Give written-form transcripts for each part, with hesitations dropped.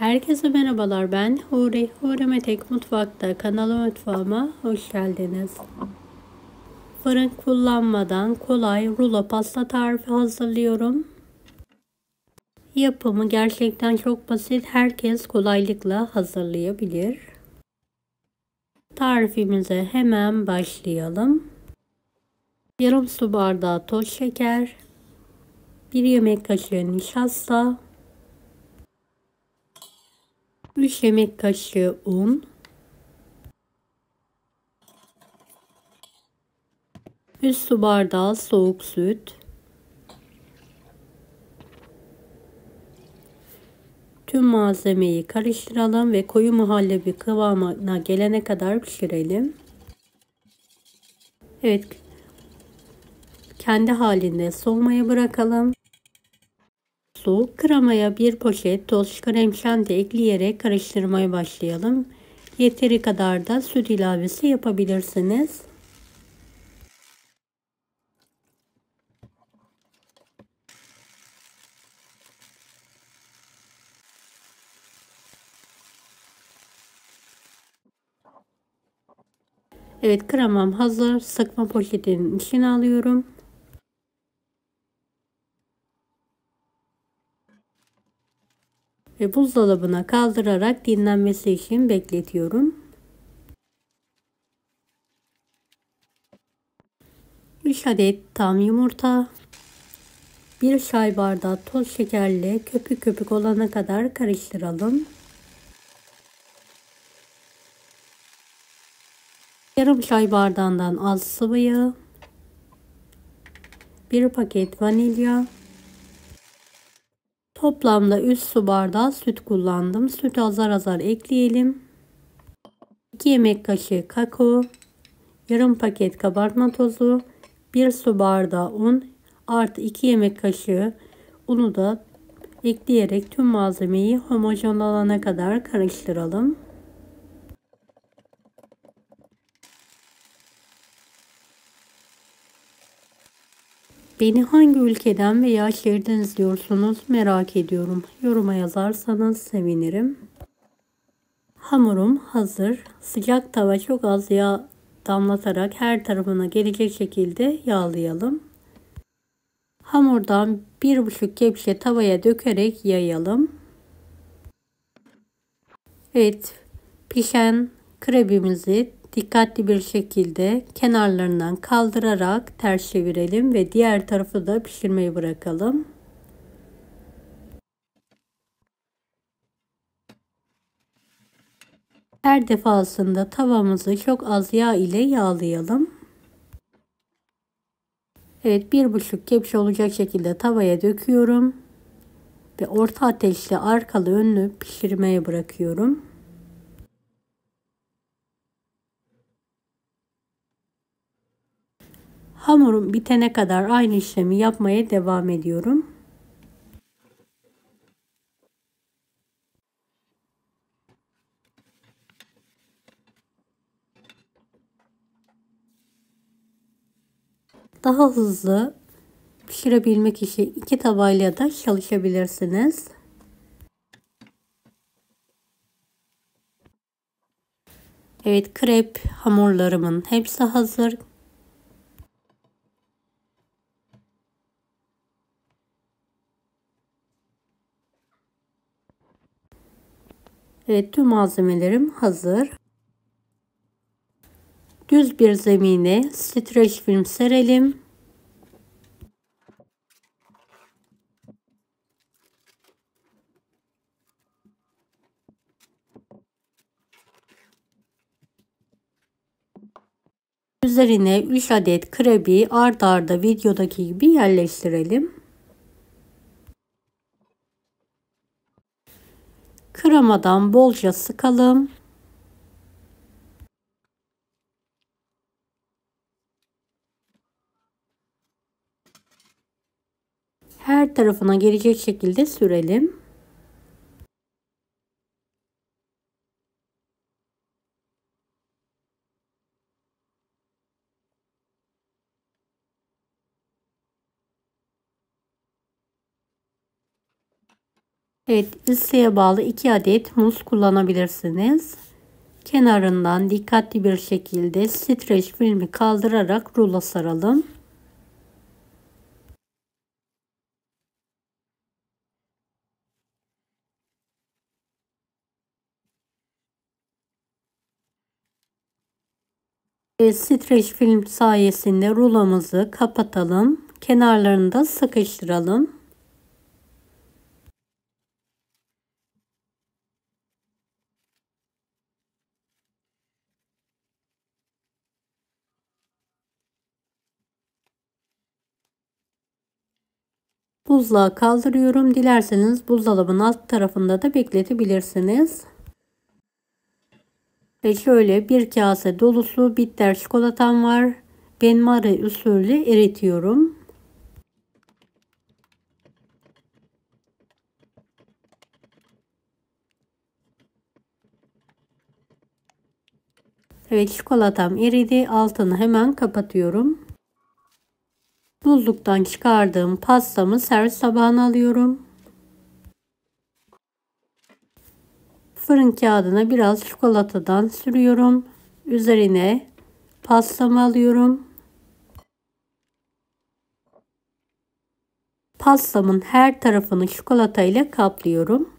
Herkese merhabalar, ben Huri. Huri Metek Mutfak'ta mutfağıma hoş geldiniz. Fırın kullanmadan kolay rulo pasta tarifi hazırlıyorum. Yapımı gerçekten çok basit, herkes kolaylıkla hazırlayabilir. Tarifimize hemen başlayalım. Yarım su bardağı toz şeker, 1 yemek kaşığı nişasta, 3 yemek kaşığı un, 3 su bardağı soğuk süt, tüm malzemeyi karıştıralım ve koyu muhallebi kıvamına gelene kadar pişirelim. Evet, kendi halinde soğumaya bırakalım. Soğuk kremaya bir poşet toz krem şanti ekleyerek karıştırmaya başlayalım. Yeteri kadar da süt ilavesi yapabilirsiniz. Evet, kremam hazır. Sıkma poşetinin içine alıyorum. Ve buzdolabına kaldırarak dinlenmesi için bekletiyorum. 3 adet tam yumurta, 1 çay bardağı toz şekerle köpük köpük olana kadar karıştıralım. Yarım çay bardağından az sıvı yağ, 1 paket vanilya, toplamda 3 su bardağı süt kullandım. Sütü azar azar ekleyelim. 2 yemek kaşığı kakao, yarım paket kabartma tozu, 1 su bardağı un artı 2 yemek kaşığı unu da ekleyerek tüm malzemeyi homojen olana kadar karıştıralım. Beni hangi ülkeden veya şehirden izliyorsunuz merak ediyorum. Yoruma yazarsanız sevinirim. Hamurum hazır. Sıcak tava çok az yağ damlatarak her tarafına gelecek şekilde yağlayalım. Hamurdan 1,5 kepçe tavaya dökerek yayalım. Evet, pişen krebimizi dikkatli bir şekilde kenarlarından kaldırarak ters çevirelim ve diğer tarafı da pişirmeyi bırakalım. Her defasında tavamızı çok az yağ ile yağlayalım. Evet, 1,5 kepçe olacak şekilde tavaya döküyorum ve orta ateşte arkalı önlü pişirmeye bırakıyorum. Hamurum bitene kadar aynı işlemi yapmaya devam ediyorum. Daha hızlı pişirebilmek için 2 tavayla da çalışabilirsiniz. Evet, krep hamurlarımın hepsi hazır. Evet, tüm malzemelerim hazır. Düz bir zemine streç film serelim. Üzerine 3 adet krebi ard arda videodaki gibi yerleştirelim. Kremadan bolca sıkalım. Her tarafına gelecek şekilde sürelim. Evet, isteğe bağlı 2 adet muz kullanabilirsiniz. Kenarından dikkatli bir şekilde streç filmi kaldırarak rulo saralım. Streç film sayesinde rulomuzu kapatalım. Kenarlarını da sıkıştıralım. Buzluğa kaldırıyorum. Dilerseniz buzdolabının alt tarafında da bekletebilirsiniz. Ve şöyle bir kase dolusu bitter çikolatam var. Benmari usulü eritiyorum. Evet, çikolatam eridi. Altını hemen kapatıyorum. Buzluktan çıkardığım pastamı servis tabağına alıyorum. Fırın kağıdına biraz çikolatadan sürüyorum. Üzerine pastamı alıyorum. Pastamın her tarafını çikolata ile kaplıyorum.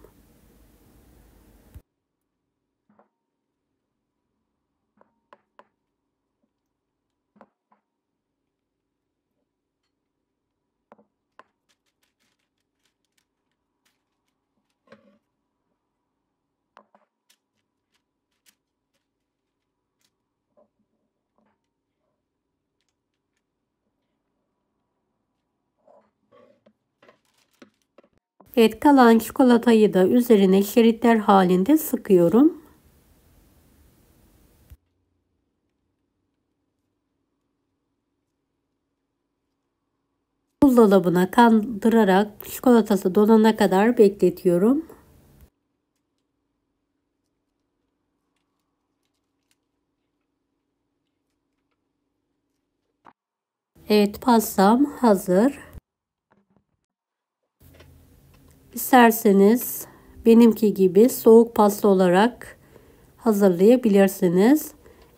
Evet, kalan çikolatayı da üzerine şeritler halinde sıkıyorum. Buzdolabına kandırarak çikolatası donana kadar bekletiyorum. Evet, pastam hazır. İsterseniz benimki gibi soğuk pasta olarak hazırlayabilirsiniz.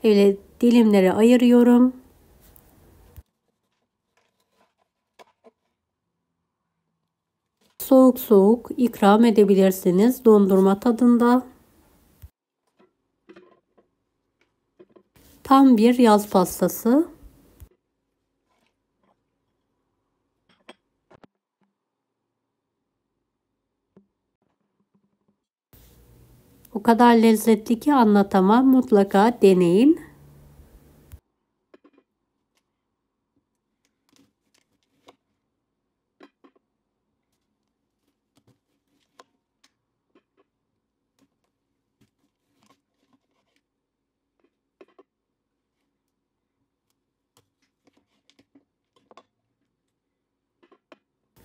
Öyle dilimlere ayırıyorum. Soğuk soğuk ikram edebilirsiniz dondurma tadında. Tam bir yaz pastası. O kadar lezzetli ki anlatamam. Mutlaka deneyin.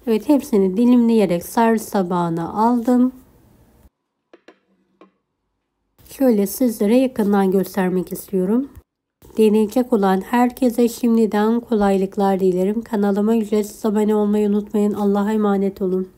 Evet, hepsini dilimleyerek servis tabağına aldım. Şöyle sizlere yakından göstermek istiyorum. Deneyecek olan herkese şimdiden kolaylıklar dilerim. Kanalıma ücretsiz abone olmayı unutmayın. Allah'a emanet olun.